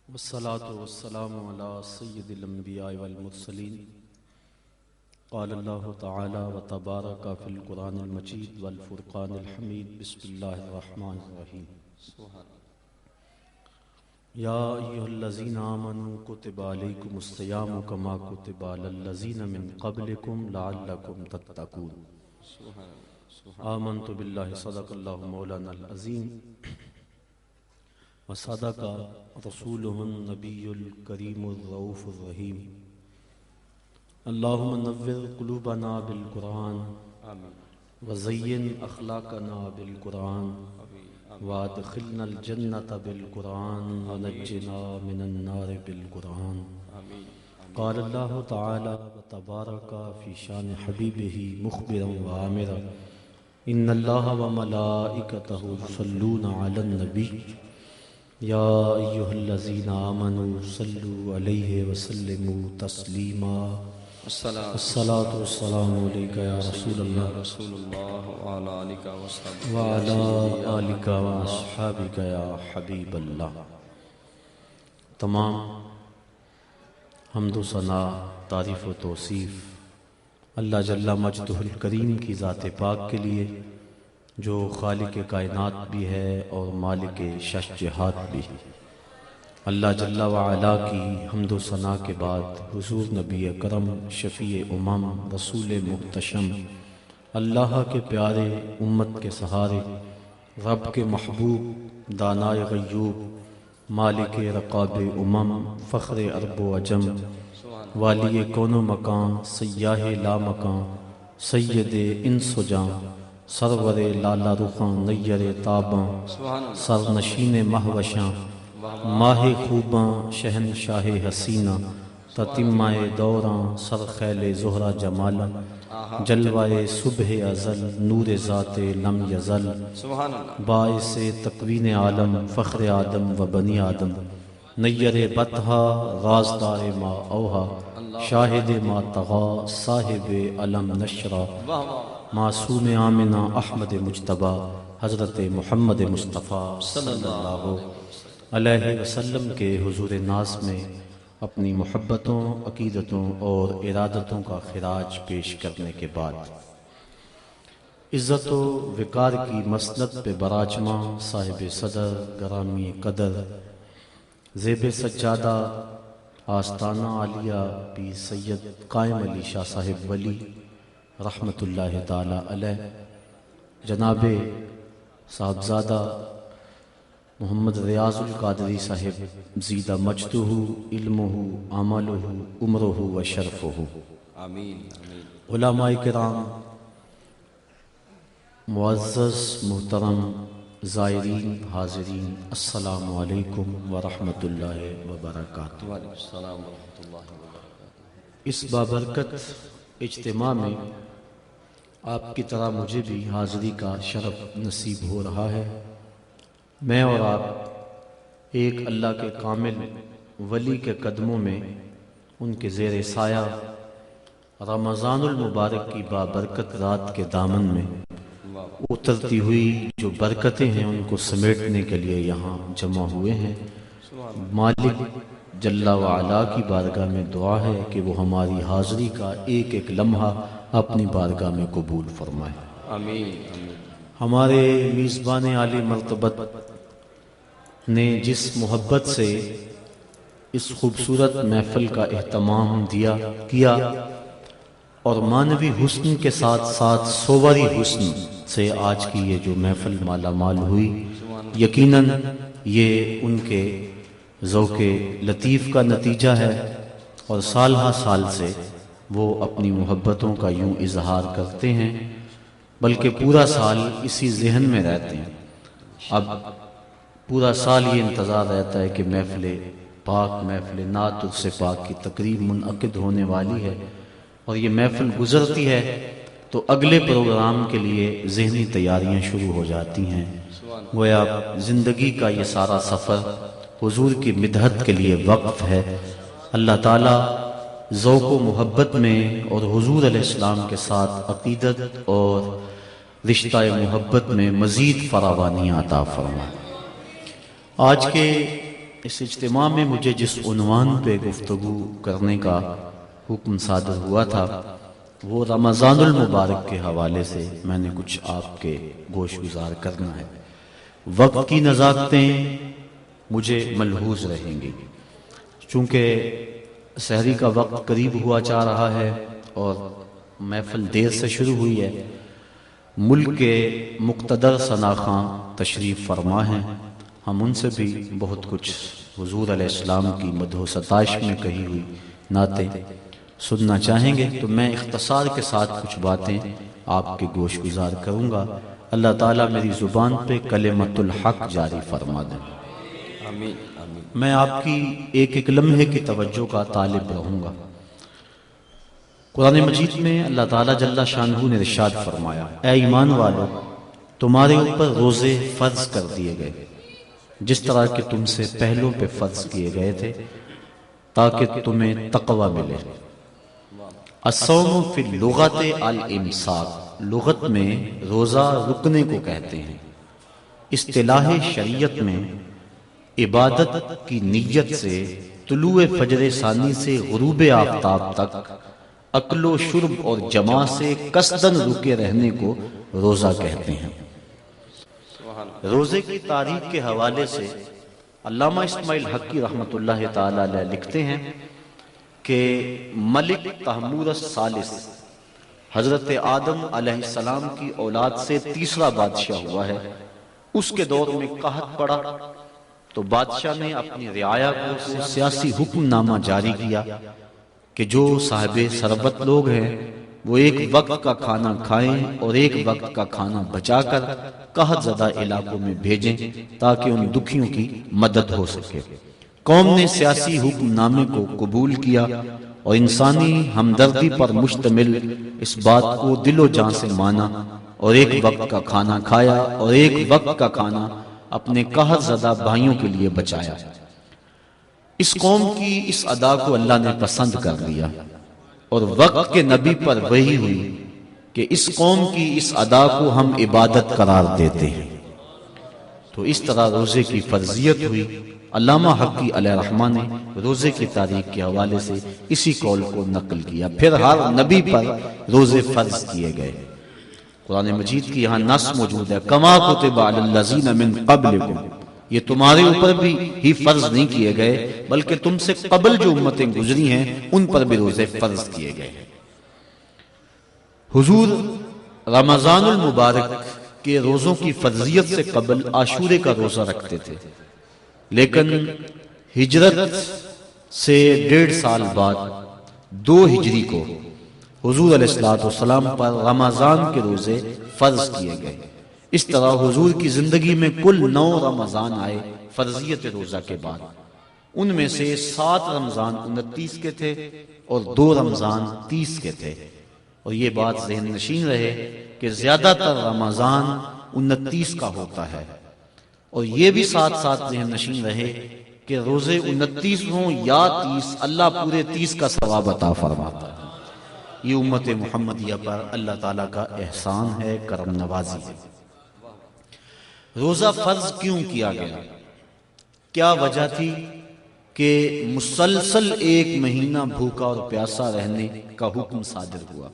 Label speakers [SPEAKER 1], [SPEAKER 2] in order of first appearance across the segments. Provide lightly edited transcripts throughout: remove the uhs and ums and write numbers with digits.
[SPEAKER 1] والصلاة والسلام على سید الانبیاء والمرسلین قال اللہ تعالی وتبارک فی القرآن المجید والفرقان الحمید بسم اللہ الرحمن الرحیم یا ایھا الذین آمنوا کتب علیکم الصیام کما کتب علی الذین من قبلکم لعلکم تتقون آمنت باللہ صدق اللہ مولانا العظیم وصدق رسوله النبی الکریم الرؤوف الرحیم اللہم نور قلوبنا بالقرآن وزین اخلاقنا بالقرآن وادخلنا الجنة بالقرآن ونجنا من النار بالقرآن قال اللہ تعالی وتبارک فی شان حبیبہ مخبرا وآمرا ان اللہ وملائکتہ یصلون علی النبی یا ایھا الذین آمنوا صلوا علیہ وسلموا تسلیما الصلاۃ والسلام علیک یا رسول اللہ وعلی آلک واصحابک یا حبیب اللہ۔ تمام حمد و ثنا، تعریف و توصیف اللہ جل مجدہ الکریم کی ذات پاک کے لیے جو خالق کائنات بھی ہے اور مالک شش جہات بھی۔ اللہ جل وعلا کی حمد و ثنا کے بعد حضور نبی اکرم شفیع امم رسول محتشم اللہ کے پیارے امت کے سہارے رب کے محبوب دانائے غیوب مالک رقاب امم فخر عرب و عجم والی کون و مکان سیاہ لا مکان سید انس و جاں سرور لالا رخاں نیر تاباں سرنشین مہوشاں ماہ خوباں شہنشاہ حسینہ تتمہ دوراں سر خیل زہرہ جمالا جلوہ صبح ازل نور ذات لم یزل باعث تکوین عالم فخر آدم و بنی آدم نیر بطحا رازدار ما اوہا شاہد ما تغا صاحب علم نشرہ معصوم آمنہ احمد مجتبی حضرت محمد مصطفیٰ صلی اللہ علیہ وسلم کے حضور ناز میں اپنی محبتوں، عقیدتوں اور ارادتوں کا خراج پیش کرنے کے بعد عزت و وقار کی مسند پہ براجماں صاحب صدر گرامی قدر زیب سجادہ آستانہ عالیہ پیر سید قائم علی شاہ صاحب ولی رحمت اللہ تعالی علیہ، جناب صاحبزادہ محمد ریاض القادری صاحب زیدہ مجدہ علمہ عملہ عمرہ و شرفہ، علماء کرام، معزز محترم زائرین حاضرین، السلام علیکم ورحمۃ اللہ وبرکاتہ۔ اس بابرکت اجتماع میں آپ کی طرح مجھے بھی حاضری کا شرف نصیب ہو رہا ہے۔ میں اور آپ ایک اللہ کے کامل ولی کے قدموں میں ان کے زیر سایہ رمضان المبارک کی بابرکت رات کے دامن میں اترتی ہوئی جو برکتیں ہیں ان کو سمیٹنے کے لیے یہاں جمع ہوئے ہیں۔ مالک جل وعلا کی بارگاہ میں دعا ہے کہ وہ ہماری حاضری کا ایک ایک لمحہ اپنی بارگاہ میں قبول فرمائے۔ آمین۔ ہمارے میزبان عالی مرتبت نے جس محبت سے اس خوبصورت محفل کا اہتمام کیا اور معنوی حسن کے ساتھ ساتھ صوری حسن سے آج کی یہ جو محفل مالا مال ہوئی، یقیناً یہ ان کے ذوق لطیف کا نتیجہ ہے اور سال ہا سال سے وہ اپنی محبتوں کا یوں اظہار کرتے ہیں، بلکہ پورا سال اسی ذہن میں رہتے ہیں۔ اب پورا سال یہ انتظار رہتا ہے کہ محفل پاک، محفل نعت عرس پاک کی تقریب منعقد ہونے والی ہے، اور یہ محفل گزرتی ہے تو اگلے پروگرام کے لیے ذہنی تیاریاں شروع ہو جاتی ہیں۔ گویا زندگی کا یہ سارا سفر حضور کی مدحت کے لیے وقف ہے۔ اللہ تعالیٰ ذوق و محبت میں اور حضور علیہ السلام کے ساتھ عقیدت اور رشتہ محبت میں مزید فراوانی عطا فرمائے۔ آج کے اس اجتماع میں مجھے جس عنوان پہ گفتگو کرنے کا حکم صادر ہوا تھا وہ رمضان المبارک کے حوالے سے میں نے کچھ آپ کے گوش گزار کرنا ہے۔ وقت کی نزاکتیں مجھے ملحوظ رہیں گی، چونکہ سحری کا وقت قریب ہوا جا رہا ہے اور محفل دیر سے شروع ہوئی ہے۔ ملک کے مقتدر ثناخواں تشریف فرما ہیں، ہم ان سے بھی بہت کچھ حضور علیہ السلام کی مدح و ستائش میں کہی ہوئی نعتیں سننا چاہیں گے، تو میں اختصار کے ساتھ کچھ باتیں آپ کے گوش گزار کروں گا۔ اللہ تعالیٰ میری زبان پہ کلمت الحق جاری فرما دیں۔
[SPEAKER 2] آمین آمین۔
[SPEAKER 1] میں آپ کی ایک ایک لمحے کی توجہ کا طالب رہوں گا۔ قرآن مجید میں اللہ تعالیٰ جل شانہ نے ارشاد فرمایا، اے ایمان والو، تمہارے اوپر روزے فرض کر دیے گئے جس طرح کہ تم سے پہلوں پہ فرض کیے گئے تھے تاکہ تمہیں تقوی ملے۔ الصوم فی اللغت الامساک، لغت میں روزہ رکنے کو کہتے ہیں۔ اصطلاح شریعت میں عبادت کی نیت سے طلوع فجر ثانی سے غروب آفتاب تک اکل و شرب اور جماع سے قصداً رکے رہنے کو روزہ کہتے ہیں۔ روزے کی تاریخ کے حوالے سے علامہ اسماعیل حقی رحمۃ اللہ تعالی علیہ لکھتے ہیں کہ ملک تحمور الثالث حضرت آدم علیہ السلام کی اولاد سے تیسرا بادشاہ ہوا ہے۔ اس کے دور میں قحط پڑا تو بادشاہ نے اپنی رعایا کو سیاسی حکم نامہ جاری کیا کہ جو صاحب ثروت لوگ ہیں وہ ایک وقت کا کھانا کھائیں اور ایک وقت کا کھانا بچا کر قحط زدہ علاقوں میں بھیجیں تاکہ ان دکھیوں کی مدد ہو سکے۔ قوم نے سیاسی حکم نامے کو قبول کیا اور انسانی ہمدردی پر مشتمل اس بات کو دل و جان سے مانا اور ایک وقت کا کھانا کھایا اور ایک وقت کا کھانا اپنے قحط زدہ بھائیوں کے لیے بچایا۔ اس قوم کی اس ادا کو اللہ نے پسند کر لیا اور وقت کے نبی پر وحی ہوئی کہ اس قوم کی اس ادا کو ہم عبادت قرار دیتے ہیں۔ تو اس طرح روزے کی فرضیت ہوئی۔ علامہ حقی علیہ رحمہ نے روزے کی تاریخ کے حوالے سے اسی قول کو نقل کیا۔ پھر ہر نبی پر روزے فرض کیے گئے۔ قرآن مجید کی یہاں نص موجود ہے، کما کتب علی الذین من قبلکم، یہ تمہارے اوپر بھی ہی فرض نہیں کیے گئے بلکہ تم سے قبل جو امتیں گزری ہیں ان پر بھی روزے فرض کیے گئے۔ حضور رمضان المبارک کے روزوں کی فرضیت سے قبل عاشورے کا روزہ رکھتے تھے، لیکن ہجرت سے 1.5 سال بعد 2 ہجری کو حضور علیہ السلام پر رمضان کے روزے فرض کیے گئے۔ اس طرح حضور کی زندگی میں کل 9 رمضان آئے فرضیت روزہ کے بعد۔ ان میں سے 7 رمضان 29 کے تھے اور 2 رمضان 30 کے تھے، اور یہ بات ذہن نشین رہے کہ زیادہ تر رمضان 29 کا ہوتا ہے، اور یہ بھی ساتھ ساتھ ذہن نشین رہے کہ روزے 29 ہوں یا 30، اللہ پورے 30 کا ثواب عطا فرماتا ہے۔ یہ امت محمدیہ پر اللہ تعالیٰ کا احسان ہے، کرم نوازی ہے۔ روزہ فرض کیوں کیا گیا؟ کیا وجہ تھی کہ مسلسل 1 مہینہ بھوکا اور پیاسا رہنے کا حکم صادر ہوا؟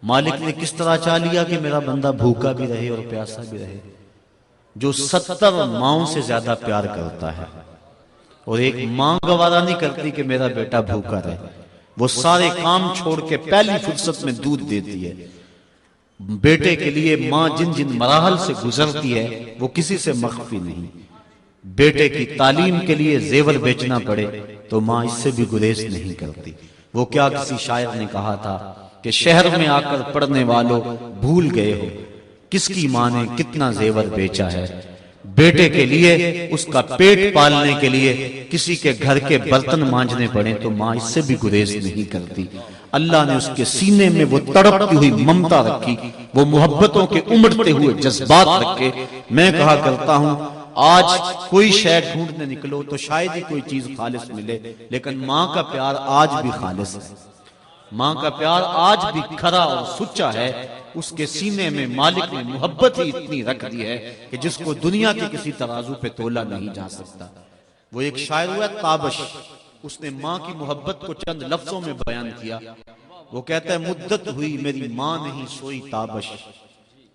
[SPEAKER 1] مالک نے کس طرح چاہ لیا کہ میرا بندہ بھوکا بھی رہے اور پیاسا بھی رہے؟ جو 70 ماؤں سے زیادہ پیار کرتا ہے اور ایک ماں گوارا نہیں کرتی کہ میرا بیٹا بھوکا رہے، وہ سارے کام چھوڑ کے پہلی فرصت میں دودھ دیتی ہے۔ بیٹے کے لیے ماں جن جن مراحل سے گزرتی ہے وہ کسی سے مخفی نہیں۔ بیٹے کی تعلیم کے لیے زیور بیچنا پڑے تو ماں اس سے بھی گریز نہیں کرتی۔ وہ کیا کسی شاعر نے کہا تھا کہ شہر میں آ کر پڑھنے والوں بھول گئے ہو کس کی ماں نے کتنا زیور بیچا ہے۔ بیٹے کے لیے اس کا پیٹ پالنے کے لیے کسی کے گھر کے برتن مانجنے پڑے تو ماں اس سے بھی گریز نہیں کرتی۔ اللہ نے اس کے سینے میں وہ تڑپتی ہوئی ممتا رکھی، وہ محبتوں کے امڑتے ہوئے جذبات رکھے۔ میں کہا کرتا ہوں آج کوئی شے ڈھونڈنے نکلو تو شاید ہی کوئی چیز خالص ملے، لیکن ماں کا پیار آج بھی خالص ہے، ماں کا پیار آج بھی کھرا اور سچا ہے۔ اس کے سینے میں مالک نے محبت ہی اتنی رکھ دی ہے کہ جس کو دنیا کے کسی ترازو پہ تولا نہیں جا سکتا۔ وہ ایک شاعر ہوا تابش، اس نے ماں کی محبت کو چند لفظوں میں بیان کیا. وہ کہتا ہے مدت ہوئی میری ماں نہیں سوئی تابش،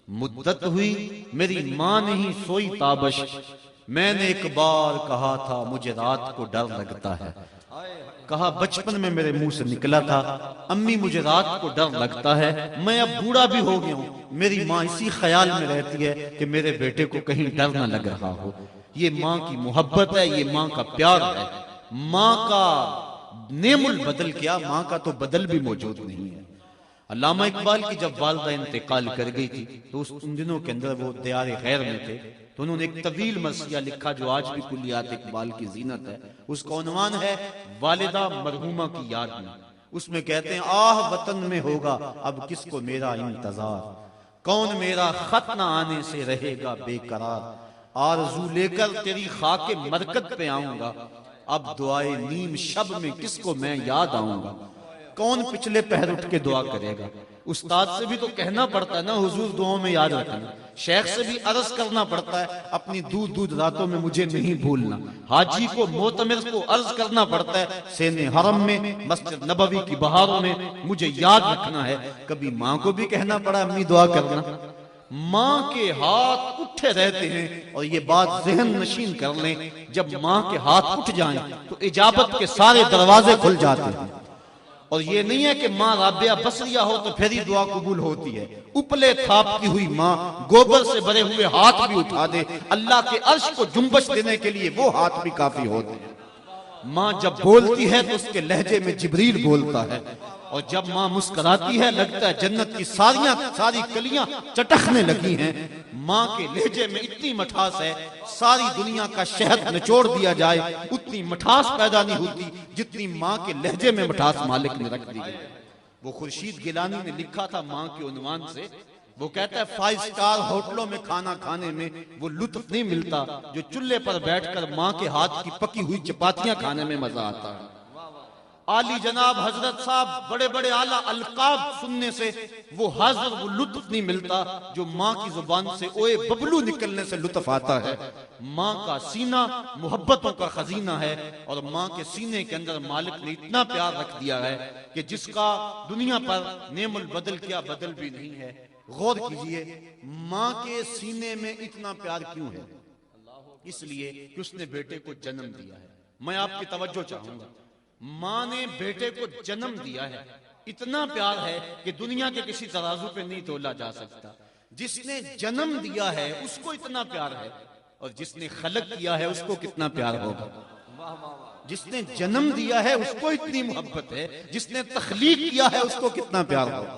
[SPEAKER 1] مدت ہوئی میری ماں نہیں سوئی تابش، میں نے ایک بار کہا تھا مجھے رات کو ڈر لگتا ہے. کہا بچپن میں میرے منہ سے نکلا تھا امی مجھے رات کو ڈر لگتا ہے، میں اب بوڑھا بھی ہو گیا ہوں، میری ماں اسی خیال میں رہتی ہے کہ میرے بیٹے کو کہیں ڈر نہ لگ رہا ہو. یہ ماں کی محبت ہے، یہ ماں کا پیار ہے. ماں کا نعم البدل کیا، ماں کا تو بدل بھی موجود نہیں ہے. علامہ اقبال کی جب والدہ انتقال کر گئی تھی تو ان دنوں کے اندر وہ دیار غیر میں تھے، تو انہوں نے ایک طویل مرثیہ لکھا جو آج بھی کلیات اقبال کی زینت ہے. اس کا عنوان ہے والدہ مرحومہ کی یاد میں. اس میں کہتے ہیں آہ وطن میں ہوگا اب کس کو میرا انتظار، کون میرا خط نہ آنے سے رہے گا بے قرار، آرزو لے کر تیری خاک مرکت پہ آؤں گا، اب دعائے نیم شب میں کس کو میں یاد آؤں گا، کون پچھلے پہر اٹھ کے دعا کرے گا. استاد سے بھی تو کہنا پڑتا ہے نا حضور دعاؤں میں یاد رکھنا، شیخ سے بھی عرض کرنا پڑتا ہے اپنی دودھ دودھ راتوں میں مجھے نہیں بھولنا، حاجی کو معتمر کو عرض کرنا پڑتا ہے سین حرم میں مسجد نبوی کی بہاروں میں مجھے یاد رکھنا ہے. کبھی ماں کو بھی کہنا پڑا امی دعا کرنا. ماں کے ہاتھ اٹھے رہتے ہیں، اور یہ بات ذہن نشین کر لیں جب ماں کے ہاتھ اٹھ جائیں تو اجابت کے سارے دروازے کھل جاتے ہیں. اور یہ نہیں ہے کہ ماں رابعہ بصریہ ہو تو پھر ہی دعا قبول ہوتی ہے. اپلے تھاپتی ہوئی ماں گوبر سے بھرے ہوئے ہاتھ بھی اٹھا دے، اللہ کے عرش کو جنبش دینے کے لیے وہ ہاتھ بھی کافی ہوتے ہیں. ماں جب بولتی ہے تو اس کے لہجے میں جبریل بولتا ہے، اور جب ماں مسکراتی ہے لگتا ہے جنت کی ساری کلیاں چٹکنے لگی ہیں. ماں کے لہجے میں اتنی مٹھاس ہے ساری دنیا کا شہد نچوڑ دیا جائے اتنی مٹھاس پیدا نہیں ہوتی جتنی ماں کے لہجے میں مٹھاس مالک نے رکھ دی گئی. وہ خورشید گیلانی نے لکھا تھا ماں کے عنوان سے، وہ کہتا ہے 5 سٹار ہوٹلوں میں کھانا کھانے میں وہ لطف نہیں ملتا جو چولہے پر بیٹھ کر ماں کے ہاتھ کی پکی ہوئی چپاتیاں کھانے میں مزہ آتا ہے. عالی جناب حضرت صاحب بڑے بڑے اعلیٰ القاب سننے سے وہ حضر وہ لطف نہیں ملتا جو ماں کی زبان سے اوے ببلو نکلنے سے لطف آتا ہے. ماں کا سینہ محبتوں کا خزینہ ہے، اور ماں کے سینے کے اندر مالک نے اتنا پیار رکھ دیا ہے کہ جس کا دنیا پر نعم البدل کیا بدل بھی نہیں ہے. غور کیجئے ماں کے سینے میں اتنا پیار کیوں ہے؟ اس لیے کہ اس نے بیٹے کو جنم دیا ہے. میں آپ کی توجہ چاہوں گا، ماں نے بیٹے کو جنم دیا ہے، اتنا پیار ہے کہ دنیا کے کسی ترازو پہ نہیں تولا جا سکتا. جس نے جنم دیا ہے اس کو اتنا پیار ہے، اور جس نے خلق کیا ہے اس کو کتنا پیار ہوگا. جس نے جنم دیا ہے اس کو اتنی محبت ہے، جس نے تخلیق کیا ہے اس کو کتنا پیار ہوگا.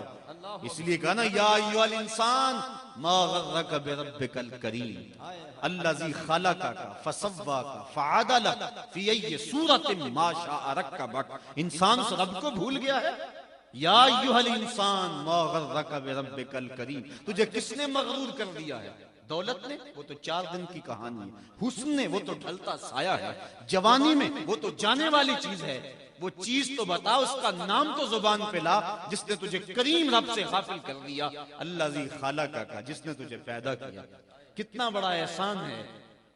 [SPEAKER 1] اس لیے کہا نا یا ایھا الانسان ما غرک بربک الکریم الذی خلقک فسواک فعدلک فی ای صورت ما شاء رکبک. انسان اس رب کو بھول گیا ہے. یا ایھا الانسان ما غرک بربک الکریم، تجھے کس نے مغرور کر دیا ہے؟ دولت نے؟ وہ تو 4 دن کی کہانی ہے. حسن نے؟ وہ تو ڈھلتا سایہ ہے. جوانی میں؟ وہ تو جانے والی چیز ہے. وہ چیز تو بتا، اس کا نام تو زبان پہ لا جس نے تجھے کریم رب سے غافل کر دیا. الذی خلقک، جس نے تجھے پیدا کیا. کتنا بڑا احسان ہے.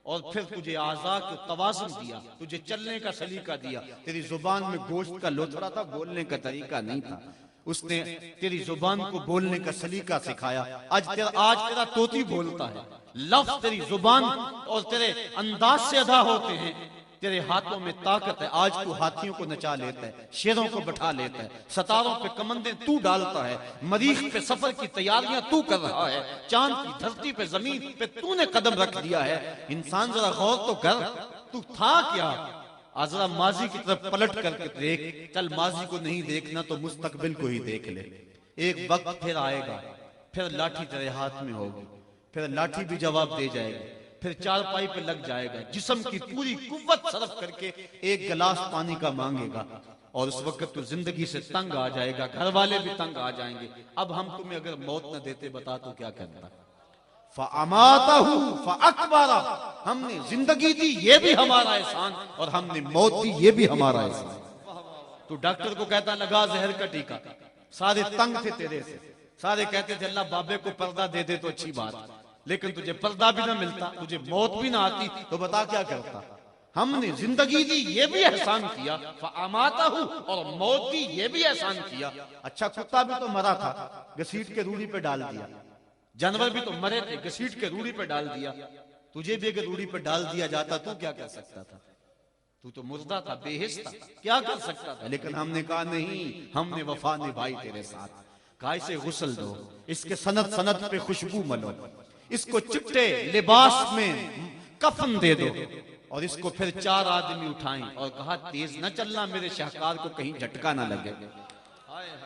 [SPEAKER 1] اور پھر تجھے اعضاء کو توازن دیا، تجھے چلنے کا سلیقہ دیا. تیری زبان میں گوشت کا لوتھڑا تھا، بولنے کا طریقہ نہیں تھا. اس نے تیری زبان کو بولنے کا سلیقہ سکھایا. آج تیرا طوطی بولتا ہے. لفظ تیری زبان اور تیرے انداز سے ادا ہوتے ہیں. تیرے ہاتھوں میں طاقت ہے. آج تو ہاتھیوں کو نچا لیتا ہے، شیروں کو بٹھا لیتا ہے، ستاروں پہ کمندیں تو ڈالتا ہے، مریخ پہ سفر کی تیاریاں تو کر رہا ہے، چاند کی دھرتی پہ زمین پہ تو نے قدم رکھ دیا ہے. انسان ذرا غور تو کر، تو تھا کیا؟ ذرا ماضی کی طرف پلٹ کر کے دیکھ. کل ماضی کو نہیں دیکھنا تو مستقبل کو ہی دیکھ لے. ایک وقت پھر آئے گا، پھر لاٹھی تیرے ہاتھ میں ہوگی، پھر لاٹھی بھی جواب دے جائے گی، پھر چارپائی پہ لگ جائے گا، جسم کی پوری قوت صرف کر کے ایک گلاس پانی کا مانگے گا. اور اس وقت تو زندگی سے تنگ آ جائے گا، گھر والے بھی تنگ آ جائیں گے. اب ہم تمہیں اگر موت نہ دیتے بتا تو کیا کرتا؟ فَأَمَاتَهُ فَأَقْبَرَ، ہم نے زندگی دی یہ بھی ہمارا احسان، اور ہم نے موت دی یہ بھی ہمارا احسان. تو ڈاکٹر کو کہتا لگا زہر کا ٹیکا، سارے تنگ تھے تیرے سے، سارے کہتے تھے اللہ بابے کو پردہ دے دے تو اچھی بات، لیکن تجھے پردہ بھی نہ ملتا، تجھے موت بھی نہ آتی تو بتا کیا کرتا؟
[SPEAKER 3] ہم نے زندگی دی یہ بھی احسان کیا، فاماتہ، اور موت دی یہ بھی احسان کیا۔ اچھا کتا بھی تو مرا تھا، گھسیٹ کے روڑی پہ ڈال دیا، جانور بھی تو مرے تھے، گھسیٹ کے روڑی پہ ڈال دیا، تجھے بھی اگر روڑی پہ ڈال دیا جاتا تو کیا کر سکتا تھا؟ تو تو مردہ تھا، بے حس تھا، کیا کر سکتا تھا؟ لیکن ہم نے کہا نہیں، ہم نے وفا نبھائی تیرے ساتھ، کہا اسے غسل دو، اس کے سند سند پہ خوشبو ملو، اس کو چٹے لباس میں کفن دے دو، اور اس کو پھر 4 آدمی اٹھائیں، اور کہا تیز نہ چلنا، میرے شاہکار کو کہیں جھٹکا نہ لگے۔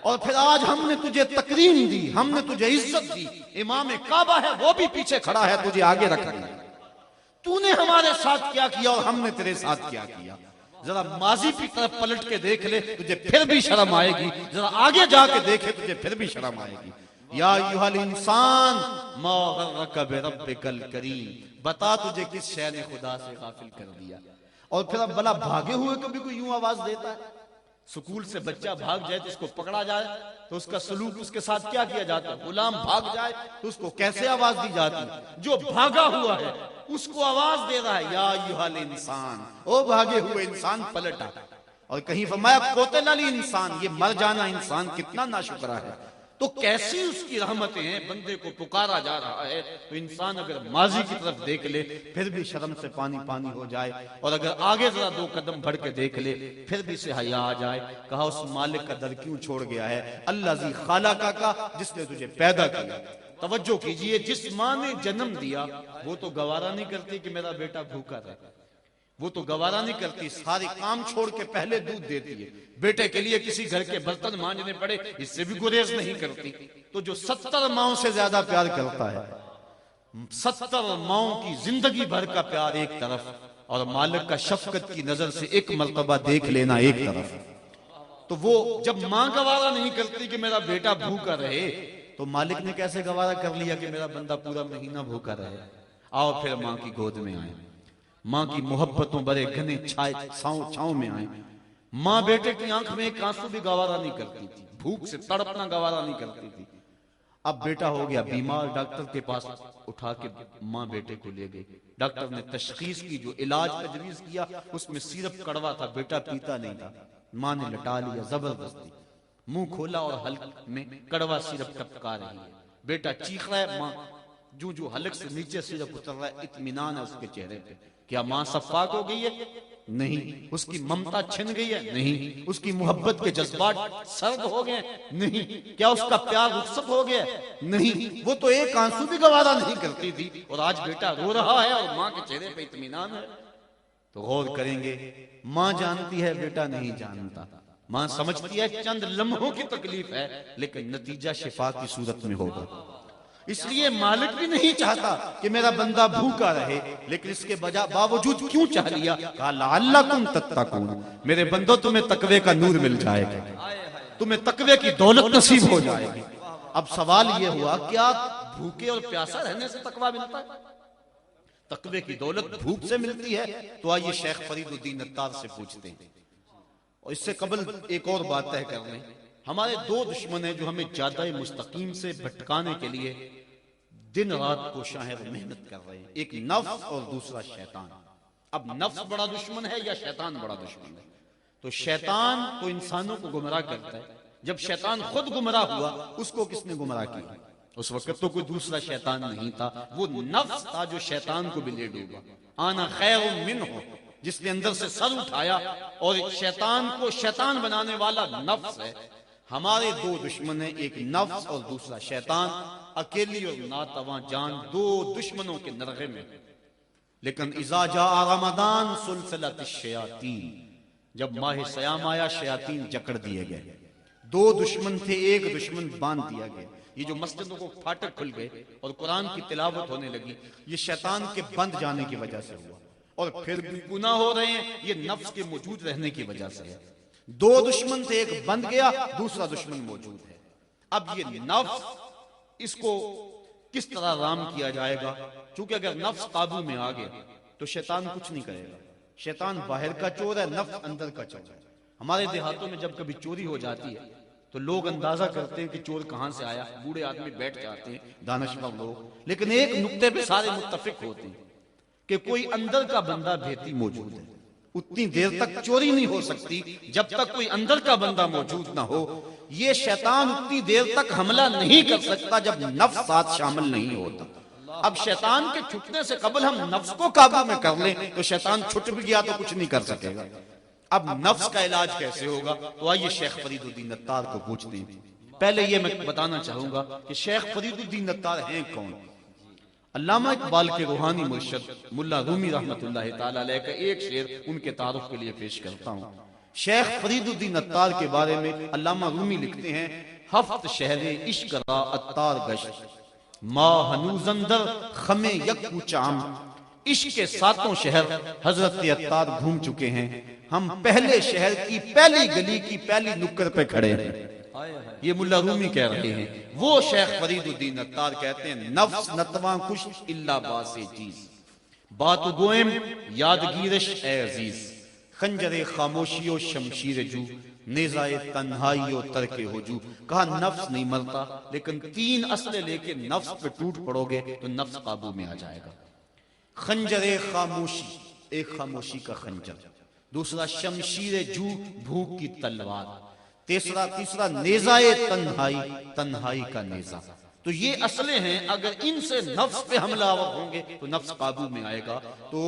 [SPEAKER 3] اور پھر آج ہم نے تجھے تکریم دی، ہم نے تجھے عزت دی، امام کعبہ ہے وہ بھی پیچھے کھڑا ہے تجھے آگے رکھا ہے، تو نے ہمارے ساتھ کیا کیا اور ہم نے تیرے ساتھ کیا کیا۔ ذرا ماضی کی طرف پلٹ کے دیکھ لے، تجھے پھر بھی شرم آئے گی، ذرا آگے جا کے دیکھے تجھے پھر بھی شرم آئے گی۔ یا ایھا الانسان ما غرک بربک الکریم، بتا تجھے کس شے نے خدا سے غافل کر دیا۔ اور پھر اب بلا بھاگے ہوئے کبھی کوئی یوں آواز دیتا ہے؟ سکول سے بچہ بھاگ جائے تو اس کو پکڑا جائے تو اس کا سلوک اس کے ساتھ کیا کیا جاتا ہے؟ غلام بھاگ جائے تو اس کو کیسے آواز دی جاتی ہے؟ جو بھاگا ہوا ہے اس کو آواز دے رہا ہے، یا ایھا الانسان، او بھاگے ہوئے انسان پلٹا۔ اور کہیں فرمایا قتل الانسان، یہ مر جانا انسان کتنا ناشکرا ہے۔ تو کیسی اس کی رحمتیں ہیں، بندے کو پکارا جا رہا ہے تو انسان اگر ماضی کی طرف دیکھ لے پھر بھی شرم سے پانی پانی ہو جائے، اور اگر آگے ذرا 2 قدم بڑھ کے دیکھ لے پھر بھی سے حیا آ جائے۔ کہا اس مالک کا در کیوں چھوڑ گیا ہے؟ اللہ ذی خالقہ کا، جس نے تجھے پیدا کیا۔ توجہ کیجئے، جس ماں نے جنم دیا وہ تو گوارا نہیں کرتی کہ میرا بیٹا بھوکا رہے، وہ تو گوارا نہیں کرتی، سارے کام چھوڑ کے پہلے دودھ دیتی ہے، بیٹے کے لیے کسی گھر کے برتن مانجنے پڑے اس سے بھی گریز نہیں کرتی۔ تو جو 70 ماؤں سے زیادہ پیار کرتا ہے، 70 ماؤں کی زندگی بھر کا پیار ایک طرف، اور مالک کا شفقت کی نظر سے ایک مرتبہ دیکھ لینا ایک طرف، تو وہ جب ماں گوارا نہیں کرتی کہ میرا بیٹا بھوکا رہے تو مالک نے کیسے گوارا کر لیا کہ میرا بندہ پورا مہینہ بھوکا رہے؟ آؤ پھر ماں کی گود میں آئیں، ماں کی محبتوں برے گھنے چھاؤں میں آئیں۔ ماں بیٹے کی آنکھ میں ایک آنسو بھی گوارا نہیں کرتی تھی، بھوک سے تڑپنا گوارا نہیں کرتی تھی۔ اب بیٹا ہو گیا بیمار، ڈاکٹر کے پاس اٹھا کے ماں بیٹے کو لے گئی، ڈاکٹر نے تشخیص کی، جو علاج تجویز کیا اس میں سیرپ کڑوا تھا، بیٹا پیتا نہیں تھا، ماں نے لٹا لیا زبردستی، منہ کھولا اور حلق میں کڑوا سیرپ ٹپکا رہی ہے، بیٹا چیخ رہا ہے، ماں جو حلق سے نیچے سیرپ اتر رہا ہے، اطمینان ہے اس کے چہرے پہ۔ کیا ماں صفاق ہو گئی ہے؟ نہیں۔ اس کی ممتا چھن گئی ہے؟ نہیں۔ اس کی محبت کے جذبات سرد ہو گئے؟ نہیں۔ کیا اس کا پیار رخصت ہو گیا؟ نہیں۔ وہ تو ایک آنسو بھی گوارا نہیں کرتی تھی، اور آج بیٹا رو رہا ہے اور ماں کے چہرے پہ اطمینان ہے۔ تو غور کریں گے، ماں جانتی ہے بیٹا نہیں جانتا، ماں سمجھتی ہے چند لمحوں کی تکلیف ہے لیکن نتیجہ شفا کی صورت میں ہوگا۔ اس لیے مالک بھی نہیں چاہتا کہ میرا بندہ بھوکا رہے، لیکن اس کے باوجود کیوں چاہ لیا؟ کہا لعلکم تتقون، میرے بندو تمہیں تقوی کا نور مل جائے گا، تمہیں تقوی کی دولت نصیب ہو جائے گی۔ اب سوال یہ ہوا، کیا بھوکے اور پیاسا رہنے سے تقوی ملتا ہے؟ تقوی کی دولت بھوک سے ملتی ہے؟ تو آئیے شیخ فرید الدین عطار سے پوچھتے ہیں۔ اور اس سے قبل ایک اور بات طے کر لیں، ہمارے 2 دشمن ہیں جو ہمیں جادہ مستقیم سے بھٹکانے کے لیے دن رات کوشاں ہیں، محنت کر رہے ہیں، ایک نفس اور دوسرا شیطان۔ اب نفس بڑا دشمن ہے یا شیطان بڑا دشمن ہے؟ تو شیطان تو انسانوں کو گمراہ کرتا ہے، جب شیطان خود گمراہ ہوا اس کو کس نے گمراہ کیا؟ اس وقت تو کوئی دوسرا شیطان نہیں تھا، وہ نفس تھا جو شیطان کو بھی لے ڈوبا۔ آنا خیر منہ، جس نے اندر سے سر اٹھایا، اور شیطان کو شیطان بنانے والا نفس ہے۔ ہمارے 2 دشمن ہیں، ایک نفس اور دوسرا شیطان، اکیلی اور ناتواں جان 2 دشمنوں کے نرغے میں۔ لیکن اذا جاء رمضان سلسلۃ الشیاطین، جب ماہ سیام آیا شیاطین جکڑ دیے گئے۔ 2 دشمن تھے، ایک دشمن باندھ دیا گیا۔ یہ جو مسجدوں کو پھاٹک کھل گئے اور قرآن کی تلاوت ہونے لگی، یہ شیطان کے بند جانے کی وجہ سے ہوا، اور پھر بھی گناہ ہو رہے ہیں، یہ نفس کے موجود رہنے کی وجہ سے ہے۔ 2 دشمن تھے، ایک بند گیا، دوسرا دشمن موجود ہے۔ اب یہ نفس، اس کو کس طرح رام کیا جائے گا؟ چونکہ اگر نفس قابو میں آ گیا تو شیطان کچھ نہیں کرے گا۔ شیطان باہر کا چور ہے، نفس اندر کا چور ہے۔ ہمارے دیہاتوں میں جب کبھی چوری ہو جاتی ہے تو لوگ اندازہ کرتے ہیں کہ چور کہاں سے آیا، بوڑھے آدمی بیٹھ جاتے ہیں دانشور لوگ، لیکن ایک نقطے پہ سارے متفق ہوتے ہیں کہ کوئی اندر کا بندہ بھیتی موجود ہے۔ اتنی دیر تک چوری نہیں ہو سکتی جب تک کوئی اندر کا بندہ موجود نہ ہو. یہ شیطان اتنی دیر تک حملہ نہیں کر سکتا جب نفس ساتھ شامل نہیں ہوتا. اب شیطان کے چھٹنے سے قبل ہم نفس کو قابو میں کر لیں تو شیطان چھٹ بھی گیا تو کچھ نہیں کر سکے گا. اب نفس کا علاج کیسے ہوگا؟ تو آئیے شیخ فرید الدین عطار کو پوچھتے ہیں. پہلے یہ میں بتانا چاہوں گا کہ شیخ فرید الدین عطار ہیں کون. علامہ اقبال کے روحانی مرشد ملا رومی رحمۃ اللہ تعالی علیہ کا ایک شعر ان کے تعارف کے لیے پیش کرتا ہوں. شیخ فرید الدین عطار کے بارے میں علامہ رومی لکھتے ہیں: ہفت شہر عشق را عطار گشت، ماہ ہنوز اندر خم یک کوچام. عشق کے ساتوں شہر حضرت عطار گھوم چکے ہیں، ہم پہلے شہر کی پہلی گلی کی پہلی نکر پہ کھڑے ہیں. یہ ملا رومی کہہ رہے ہیں. وہ شیخ فرید الدین عطار کہتے ہیں: نفس نتواں کش الا باس چیز، بات گوئم یادگیرش اے عزیز. خنجر خاموشی و شمشیر جو، نیزائے تنہائی و ترک ہجو. کہا نفس نہیں مرتا، لیکن 3 اسلحے لے کے نفس پہ ٹوٹ پڑو گے تو نفس قابو میں آ جائے گا. خنجر خاموشی، ایک خاموشی کا خنجر. دوسرا شمشیر جو، بھوک کی تلوار. تیسرا نیزائے تنہائی، تنہائی کا نیزہ. تو یہ اسلحے ہیں، اگر ان سے نفس پہ حملہ آور ہوں گے تو نفس قابو میں آئے گا. تو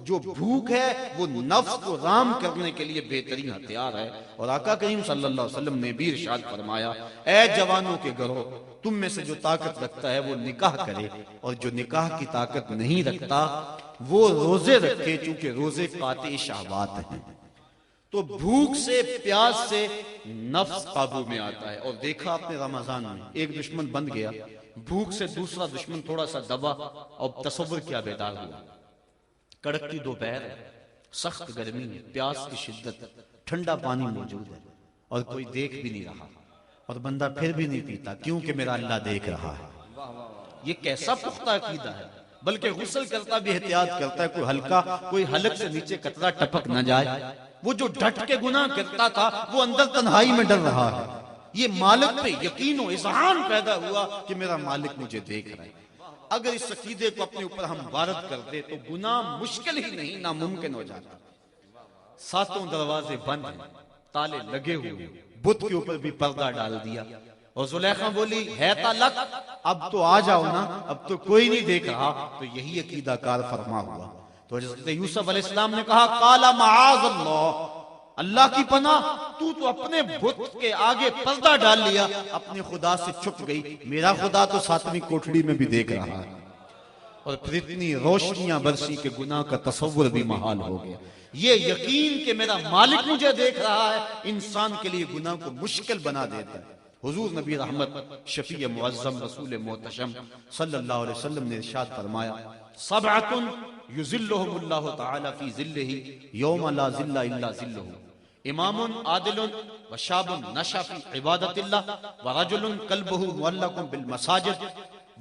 [SPEAKER 3] جو بھوک ہے وہ نفس کو رام کرنے کے لیے بہترین ہتھیار ہے. اور آقا کریم صلی اللہ علیہ وسلم نے بھی ارشاد فرمایا: اے جوانوں کے گروہ، تم میں سے جو طاقت رکھتا ہے وہ نکاح کرے، اور جو نکاح کی طاقت نہیں رکھتا وہ روزے رکھے، چونکہ روزے قاطع شہوات ہیں. تو بھوک سے، پیاس سے نفس قابو میں آتا ہے. اور دیکھا آپ نے رمضان میں ایک دشمن بن گیا، بھوک سے دوسرا دشمن تھوڑا سا دبا، اور تصور کیا بیدار ہوا. کڑکتی دوپہر، سخت گرمی، پیاس کی شدت، ٹھنڈا پانی موجود ہے اور کوئی دیکھ بھی نہیں رہا، اور بندہ پھر بھی نہیں پیتا کیونکہ میرا اللہ دیکھ رہا ہے. یہ کیسا پختہ عقیدہ ہے. بلکہ غسل کرتا بھی احتیاط کرتا ہے، کوئی ہلکا، کوئی حلق سے نیچے قطرہ ٹپک نہ جائے. وہ جو ڈٹ کے گناہ کرتا تھا وہ اندر تنہائی میں ڈر رہا ہے. یہ مالک پہ یقین و اذعان پیدا ہوا کہ میرا مالک مجھے دیکھ رہا ہے. اگر اس عقیدے کو اپنے اوپر ہم وارد کر دے تو گناہ مشکل ہی نہیں، ناممکن ہو جاتا. 7 دروازے بند ہیں، تالے لگے ہوئے، بت کے اوپر بھی پردہ ڈال دیا. اور زلیخا بولی: ہے تالک، اب تو آ جاؤ نا، اب تو کوئی نہیں دیکھ رہا. تو یہی عقیدہ کار فرما ہوا. تو حضرت یوسف علیہ السلام نے کہا: قال معاذ اللہ، اللہ کی پناہ، تو اپنے بت کے آگے پردہ ڈال لیا، اپنے خدا سے چھپ گئی. میرا خدا تو 7ویں کوٹھڑی میں بھی دیکھ رہا ہے. اور پھر اتنی روشنیاں برسی کہ گناہ کا تصور بھی محال ہو گیا. یہ یقین کہ میرا مالک مجھے دیکھ رہا ہے انسان کے لیے گناہ کو مشکل بنا دیتا ہے. حضور نبی رحمت، شفیع معظم، رسول محتشم صلی اللہ علیہ وسلم نے ارشاد فرمایا: سبعۃ یظلھم اللہ تعالی فی ظلہ یوم لا ظل الا ظلہ، امام عادل وشاب نشأ فی عبادت اللہ، ورجل قلبہ معلق بالمساجد،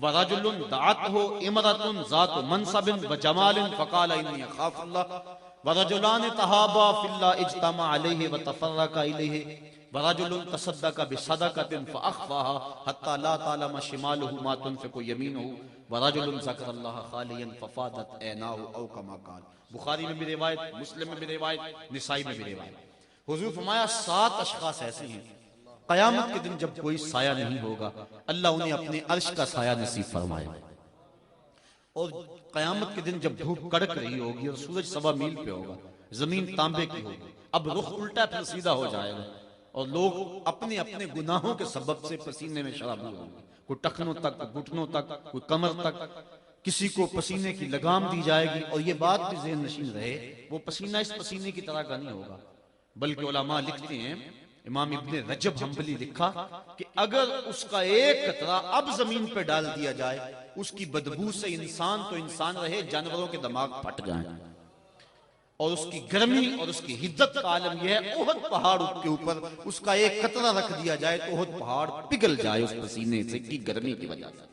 [SPEAKER 3] ورجل دعته امرأة ذات منصب وجمال فقال انی اخاف اللہ، ورجلان تحابا فی اللہ اجتمع علیہ وتفرقا الیہ، ورجل تصدق بصدقة فأخفاها حتى لا تعلم شماله ما تنفق يمينه، ورجل ذكر الله خاليا ففاضت عيناه او كما قال. بخاری میں بھی روایت، مسلم میں بھی روایت، نسائی میں بھی روایت. حضور فرمایا 7 اشخاص ایسے ہیں قیامت کے دن جب کوئی سایہ نہیں ہوگا، اللہ انہیں اپنے عرش کا سایہ نصیب فرمائے. اور قیامت کے دن جب دھوپ کڑک رہی ہوگی اور سورج 1.25 میل پہ ہوگا، زمین تانبے کی ہوگی، اب رخ الٹا پھر سیدھا ہو جائے گا، اور لوگ اپنے اپنے گناہوں کے سبب سے پسینے میں شرابور ہوں گے. کوئی ٹخنوں تک، کوئی گھٹنوں تک، کوئی کمر تک، کسی کو پسینے کی لگام دی جائے گی. اور یہ بات بھی ذہن نشین رہے، وہ پسینہ اس پسینے کی طرح کا نہیں ہوگا، بلکہ علماء لکھتے ہیں، امام ابن رجب حنبلی لکھا کہ اگر اس کا ایک قطرہ اب زمین پہ ڈال دیا جائے، اس کی بدبو سے انسان تو انسان رہے، جانوروں کے دماغ پھٹ جائیں. اور اس کی گرمی اور اس کی حدت کا عالم یہ ہے، احد پہاڑ کے اوپر اس کا ایک قطرہ رکھ دیا جائے تو احد پہاڑ پگھل جائے اس پسینے سے کی گرمی کی وجہ سے.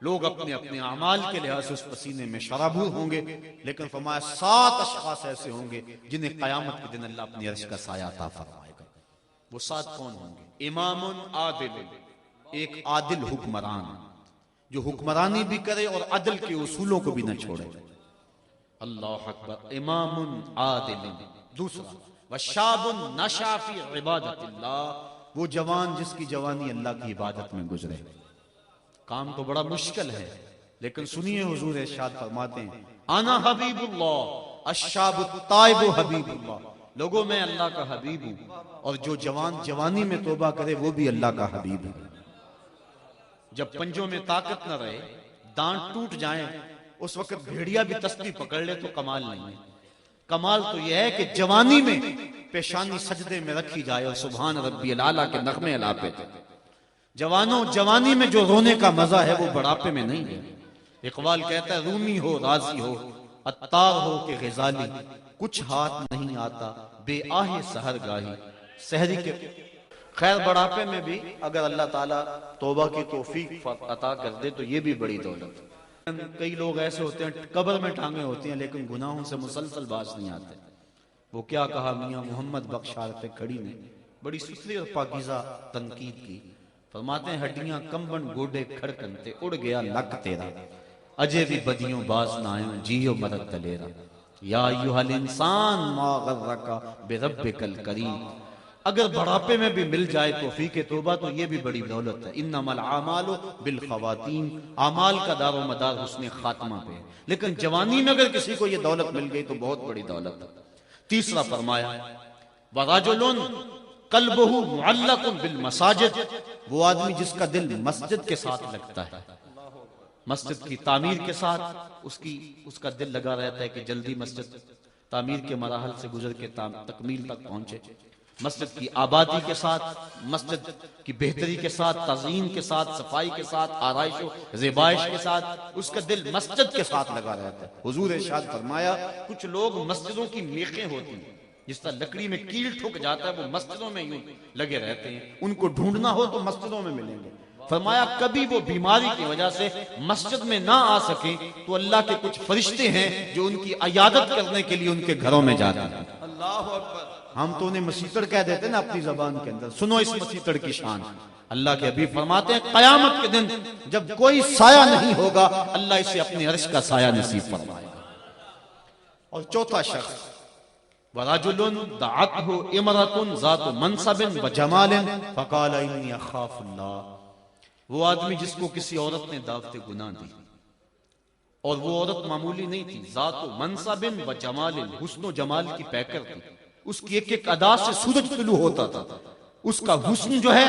[SPEAKER 3] لوگ اپنے اپنے اعمال کے لحاظ سے اس پسینے میں شرابور ہوں گے. لیکن فرمایا 7 اشخاص ایسے ہوں گے جنہیں قیامت کے دن اللہ اپنی عرش کا سایہ عطا فرمائے گا. وہ 7 کون ہوں گے؟ امام عادل، ایک عادل حکمران جو حکمرانی بھی کرے اور عدل کے اصولوں کو بھی نہ چھوڑے. اللہ اکبر، امام عادل۔ دوسرا وشاب نشا فی عبادت اللہ، وہ جوان جس کی جوانی اللہ کی عبادت میں گزرے۔ کام تو بڑا مشکل ہے، لیکن سنیے حضور ارشاد فرماتے ہیں انا حبیب اللہ الشاب التائب حبیب اللہ، لوگوں میں اللہ کا حبیب ہوں، اور جو جوان جوانی میں توبہ کرے وہ بھی اللہ کا حبیب ہے۔ جب پنجوں میں طاقت نہ رہے، دانت ٹوٹ جائیں، اس وقت بھیڑیا بھی تسبیح پکڑ لے تو کمال نہیں ہے۔ کمال تو یہ ہے کہ جوانی میں پیشانی سجدے میں رکھی جائے اور سبحان ربی الاعلیٰ کے نغمے الاپے تھے۔ جوانوں، جوانی میں جو رونے کا مزہ ہے وہ بڑھاپے میں نہیں ہے۔ اقبال کہتا ہے رومی ہو راضی ہو عطار ہو کہ غزالی، کچھ ہاتھ نہیں آتا بے آہ سحر گاہی، سحری کے خیر بڑھاپے میں بھی اگر اللہ تعالیٰ توبہ کی توفیق عطا کر دے تو یہ بھی بڑی دولت ہے۔ کئی لوگ ایسے ہوتے ہیں قبر میں ٹانگیں ہوتی ہیں لیکن گناہوں سے مسلسل باز نہیں آتے۔ وہ کیا کہا میاں محمد بخش عارف کھڑی نے، بڑی ستھری اور پاکیزہ تنقید کی۔ فرماتے ہیں ہڈیاں کمبن گوڈے کھڑکنتے، اڑ گیا لک تیرا، اجے بھی بدیوں باز نہ آئیں جیو مرد دلیرا، یا ایوہ الانسان ما غرکا بربک الکریم۔ اگر بڑھاپے میں بھی مل جائے توفیق توبہ تو یہ بھی بڑی دولت ہے۔ انما الاعمال بالخواتین، اعمال کا دار و مدار حسن خاتمہ پہ ہے، لیکن جوانی میں اگر کسی کو یہ دولت مل گئی تو بہت بڑی دولت ہے۔ تیسرا فرمایا وَرَجُلٌ قَلْبُهُ مُعَلَّقٌ بِالْمَسَاجِدِ، وہ آدمی جس کا دل مسجد کے ساتھ لگتا ہے، مسجد کی تعمیر کے ساتھ اس کا دل لگا رہتا ہے کہ جلدی مسجد تعمیر کے مراحل سے گزر کے تکمیل تک پہنچے، مسجد کی آبادی کے ساتھ، مسجد کی بہتری کے ساتھ، تزئین کے ساتھ، صفائی کے ساتھ، آرائش و زیبائش کے ساتھ، اس کا دل مسجد کے ساتھ لگا رہتا ہے۔ حضور ارشاد فرمایا کچھ لوگ مسجدوں کی میخیں ہوتی ہیں، جس طرح لکڑی میں کیل ٹھک جاتا ہے وہ مسجدوں میں یوں لگے رہتے ہیں، ان کو ڈھونڈنا ہو تو مسجدوں میں ملیں گے۔ فرمایا کبھی وہ بیماری کی وجہ سے مسجد میں نہ آ سکیں تو اللہ کے کچھ فرشتے ہیں جو ان کی عیادت کرنے کے لیے ان کے گھروں میں جاتے ہیں۔ اللہ اکبر، ہم تو انہیں مسیطڑ کہہ دیتے ہیں نا اپنی زبان کے اندر، سنو اس مسیطڑ کی شان۔ اللہ کے حبیب فرماتے ہیں قیامت کے دن جب کوئی سایہ نہیں ہوگا اللہ اسے اپنے عرش کا سایہ نصیب فرمائے گا۔ اور چوتھا شخص وَرَجُلٌ دَعَتْهُ اِمْرَةٌ ذَاتُ مَنْصَبٍ وَجَمَالٍ فَقَالَ إِنِّي أَخَافُ اللَّهِ، وہ آدمی جس کو کسی عورت نے دعوت گناہ دی، اور وہ عورت معمولی نہیں تھی، ذات منصب و جمال، حسن و جمال کی پیکر تھی، اس کی ایک ایک ادا سے سورج طلوع ہوتا تھا، اس کا حسن جو ہے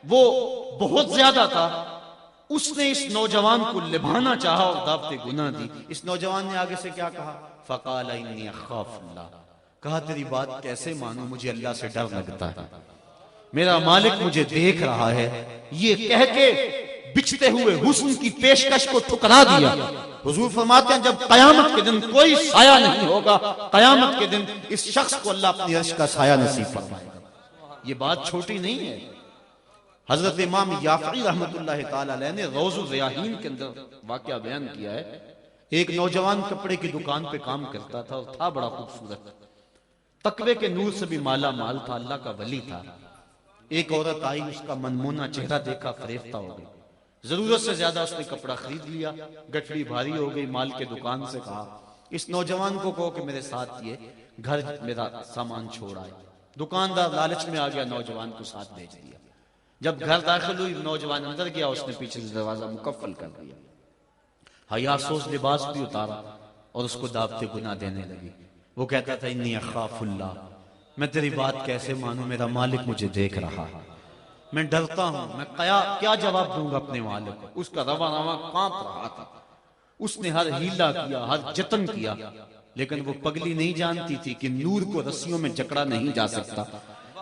[SPEAKER 3] وہ بہت زیادہ تھا۔ اس نے اس نوجوان کو لبھانا چاہا اور دعوت گناہ دی۔ اس نوجوان نے آگے سے کیا کہا؟ فقال انی اخاف اللہ، کہا تیری بات کیسے مانوں، مجھے اللہ سے ڈر لگتا ہے، میرا مالک مجھے دیکھ رہا ہے۔ یہ کہہ کے بچھتے ہوئے حسن کی پیشکش کو ٹھکرا دیا۔ حضور فرماتے ہیں جب قیامت کے دن کوئی سایہ نہیں ہوگا، قیامت کے دن اس شخص کو اللہ اپنی عرش کا سایہ نصیب فرمائے گا۔ یہ بات چھوٹی نہیں ہے۔ حضرت امام یافعی رحمت اللہ تعالی علیہ نے روض الریاحین کے اندر واقعہ بیان کیا ہے۔ ایک نوجوان کپڑے کی دکان پہ کام کرتا تھا اور تھا بڑا خوبصورت، تقوی کے نور سے بھی مالا مال تھا، اللہ کا ولی تھا۔ ایک عورت آئی، اس کا منمونا چہرہ دیکھا، فریفتہ ہو گئی، ضرورت سے زیادہ اس نے کپڑا خرید لیا، گٹھڑی بھاری ہو گئی، مال کے دکان سے کہا اس نوجوان کو کہو کہ میرے ساتھ یہ گھر میرا سامان چھوڑ آئے۔ دکاندار لالچ میں آ گیا، نوجوان کو ساتھ بھیج دیا۔ جب گھر داخل ہوئی، نوجوان اندر گیا، اس نے پیچھے سے دروازہ مکفل کر دیا، حیا سوز لباس بھی اتارا اور اس کو دعوت گناہ دینے لگی۔ وہ کہتا تھا انی اخاف اللہ، میں تیری بات کیسے مانوں، میرا مالک مجھے دیکھ رہا ہے، میں ڈرتا ہوں، میں کیا جواب دوں گا اپنے مالک کو۔ اس کا رواں کانپ رہا تھا، اس نے ہر ہیلا کیا، ہر جتن کیا، لیکن وہ پگلی نہیں جانتی تھی کہ نور کو رسیوں میں جکڑا نہیں جا سکتا۔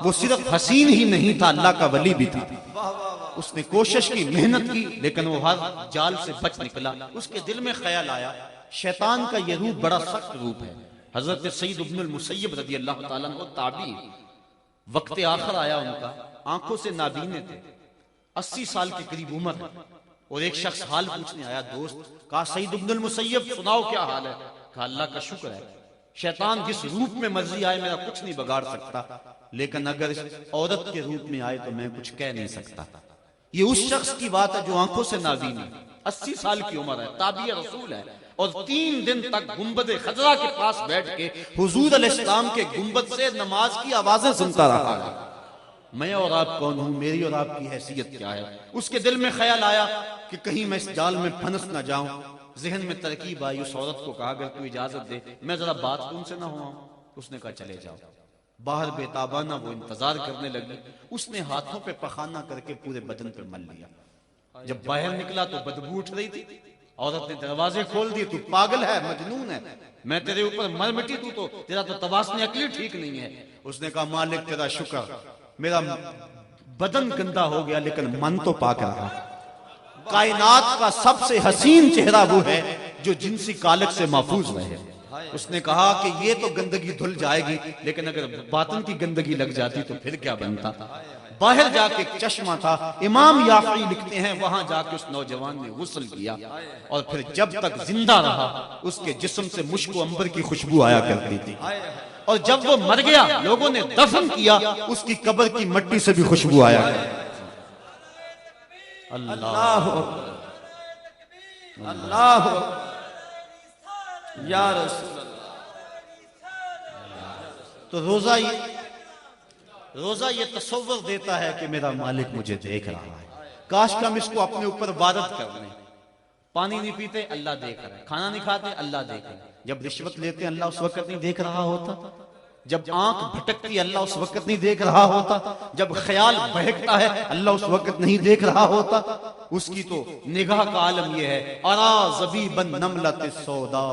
[SPEAKER 3] وہ صرف حسین ہی نہیں تھا، اللہ کا ولی بھی تھا۔ اس نے کوشش کی، محنت کی، لیکن وہ ہر جال سے بچ نکلا۔ اس کے دل میں خیال آیا شیطان کا یہ روپ بڑا سخت روپ ہے۔ حضرت سعید ابن المسیب رضی اللہ تعالیٰ عنہ تابعی، وقت آخر آیا ان کا، آنکھوں سے نابینے تھے، 80 سال کے قریب عمر، اور ایک شخص حال پوچھنے آیا، دوست، کہا سعید ابن المسیب سناؤ کیا حال ہے؟ کہا اللہ کا شکر ہے، شیطان جس روپ میں مرضی آئے میرا کچھ نہیں بگاڑ سکتا، لیکن اگر اس عورت کے روپ میں آئے تو میں کچھ کہہ نہیں سکتا۔ یہ اس شخص کی بات ہے جو آنکھوں سے نابین ہے، 80 سال کی عمر ہے، تابعی رسول ہے، اور 3 دن تک گنبد خضرا کے پاس بیٹھ کے حضور علیہ السلام کے گنبد سے نماز کی آوازیں سنتا رہا ہے۔ میں اور آپ کون ہوں، میری اور آپ کی حیثیت کیا ہے؟ اس کے دل میں خیال آیا کہ کہیں میں اس جال میں پھنس نہ جاؤں۔ ذہن میں ترکیب آئی، اس عورت کو کہا اگر کوئی اجازت دے میں ذرا بات تم سے نہ ہوا۔ اس نے کہا چلے جاؤ۔ باہر بے تابانہ وہ انتظار کرنے لگی۔ اس نے ہاتھوں پہ پخانہ کر کے پورے بدن پہ مل لیا۔ جب باہر نکلا تو بدبو اٹھ رہی تھی۔ عورت نے دروازے کھول دیے، تو پاگل ہے، مجنون ہے، میں تیرے اوپر مر مٹی تو تیرا تو تواسن عقلی ٹھیک نہیں ہے۔ اس نے کہا مالک تیرا شکر، میرا بدن گندا ہو گیا لیکن من تو پاک رہا۔ کائنات کا سب سے حسین چہرہ وہ ہے جو جنسی کالک سے محفوظ رہے۔ اس نے کہا کہ یہ تو گندگی دھل جائے گی لیکن اگر باطن کی گندگی لگ جاتی تو پھر کیا بنتا۔ باہر جا کے ایک چشمہ تھا، امام یافعی لکھتے ہیں وہاں جا کے اس نوجوان نے غسل کیا اور پھر جب تک زندہ رہا اس کے جسم سے مشک و عنبر کی خوشبو آیا کرتی تھی، اور جب وہ مر گیا لوگوں نے دفن کیا اس کی قبر کی مٹی سے بھی خوشبو آیا کرتی تھی۔
[SPEAKER 2] اللہ اللہ یا رسول اللہ۔
[SPEAKER 3] تو روزہ یہ تصور دیتا ہے کہ میرا مالک مجھے دیکھ رہا ہے۔ کاش کہ ہم اس کو اپنے اوپر وارد کر لیں۔ پانی نہیں پیتے اللہ دیکھ رہا ہے، کھانا نہیں کھاتے اللہ دیکھ رہا ہے، جب رشوت لیتے ہیں اللہ اس وقت نہیں دیکھ رہا ہوتا، جب آنکھ بھٹکتی اللہ اس وقت نہیں دیکھ رہا ہوتا، جب خیال بہکتا ہے اللہ اس وقت نہیں دیکھ رہا ہوتا۔ اس کی تو نگاہ کا عالم یہ ہے، ارا زبیبا نملۃ السودا،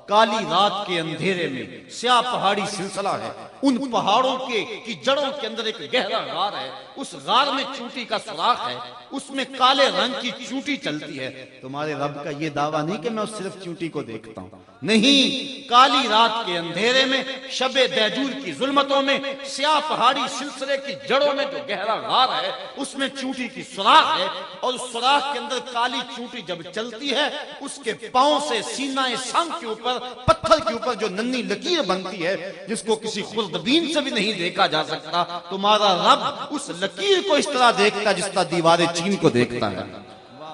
[SPEAKER 3] کالی رات کے اندھیرے میں سیاہ پہاڑی سلسلہ ہے، ان پہاڑوں کی جڑوں کے اندر ایک گہرا غار ہے، اس غار میں چونٹی کا سوراخ ہے، اس میں کالے رنگ کی چونٹی چلتی ہے۔ تمہارے رب کا یہ دعویٰ نہیں کہ میں صرف چونٹی کو دیکھتا ہوں، نہیں، کالی رات کے اندھیرے میں شب دیجور کی ظلمتوں میں سیاہ پہاڑی سلسلے کی جڑوں میں جو گہرا غار ہے اس میں چونٹی کی سوراخ ہے، اور اس سوراخ کے اندر کالی چونٹی جب چلتی ہے اس کے پاؤں سے سینہ سنگ کے اوپر پتھر کے اوپر جو ننھی لکیر بنتی ہے جس کو کسی خوردبین سے بھی نہیں دیکھا جا سکتا، تمہارا رب اس لکیر کو اس طرح دیکھتا جس طرح دیوار چین کو دیکھتا ہے۔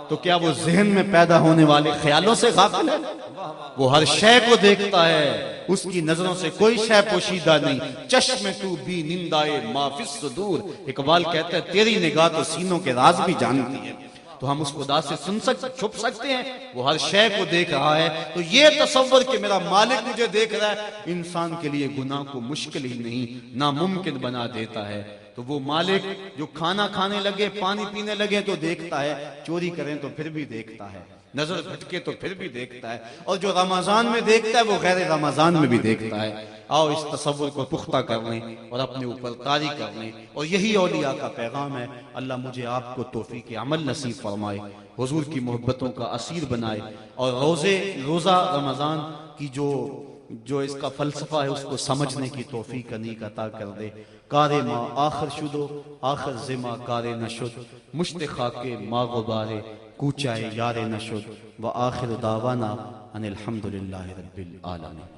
[SPEAKER 3] تو کیا وہ ذہن میں پیدا ہونے والے خیالوں سے غافل ہے؟ وہ ہر شے کو دیکھتا ہے، اس کی نظروں سے کوئی شے پوشیدہ نہیں۔ چشم تو بھی نندائے ما فی الصدور، اقبال کہتا ہے تیری نگاہ تو سینوں کے راز بھی جانتی ہے۔ تو ہم اس خدا سے چھپ سکتے ہیں؟ وہ ہر شے کو دیکھ رہا ہے۔ تو یہ تصور کہ میرا مالک مجھے دیکھ رہا ہے انسان کے لیے گناہ کو مشکل ہی نہیں ناممکن بنا دیتا ہے۔ تو وہ مالک جو کھانا کھانے لگے پانی پینے لگے تو دیکھتا ہے، چوری کریں تو پھر بھی دیکھتا ہے، نظر بھٹکے تو پھر بھی دیکھتا ہے، اور جو رمضان میں دیکھتا ہے وہ غیر رمضان میں بھی دیکھتا ہے۔ آؤ اس تصور کو پختہ کر لیں اور اپنے اوپر طاری کر لیں، اور یہی اولیاء کا پیغام ہے۔ اللہ مجھے آپ کو توفیق عمل نصیب فرمائے، حضور کی محبتوں کا اسیر بنائے، اور روزہ رمضان کی جو اس کا فلسفہ ہے اس کو سمجھنے کی توفیق انیق عطا کر دے۔ کار ما آخر شدو آخر زما کار نشد، مشت خاک ما غبارے کوچائے یار نشد، و آخر دعوانا ان الحمدللہ رب العالمین۔